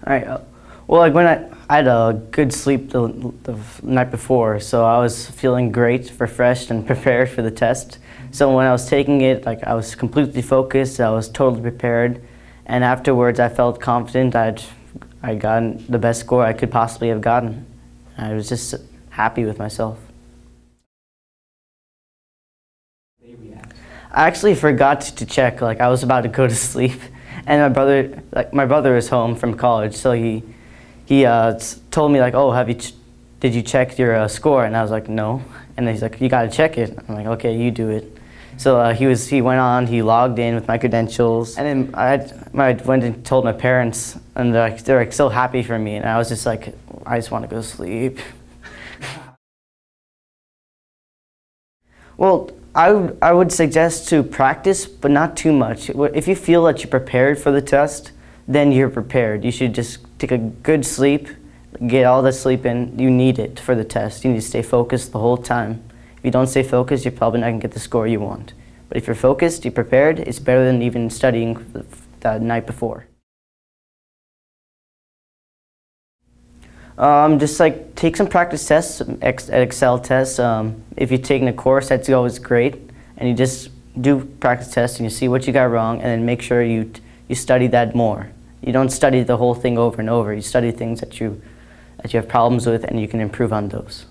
All right. Well, like when I had a good sleep the night before, so I was feeling great, refreshed, and prepared for the test. So when I was taking it, like I was completely focused, I was totally prepared, and afterwards I felt confident I'd gotten the best score I could possibly have gotten. I was just happy with myself. I actually forgot to check. Like I was about to go to sleep, and my brother is home from college, so he told me like, oh, did you check your score? And I was like, no. And he's like, you gotta check it. I'm like, okay, you do it. So he went on, he logged in with my credentials, and then I went and told my parents, and they're like so happy for me, and I was just like, I just want to go to sleep. Well, I would suggest to practice, but not too much. If you feel that you're prepared for the test, then you're prepared. You should just take a good sleep, get all the sleep in. You need it for the test. You need to stay focused the whole time. If you don't stay focused, you're probably not going to get the score you want. But if you're focused, you're prepared, it's better than even studying the night before. Just like take some practice tests, Excel tests. If you're taking a course, that's always great. And you just do practice tests and you see what you got wrong, and then make sure you study that more. You don't study the whole thing over and over. You study things that you have problems with, and you can improve on those.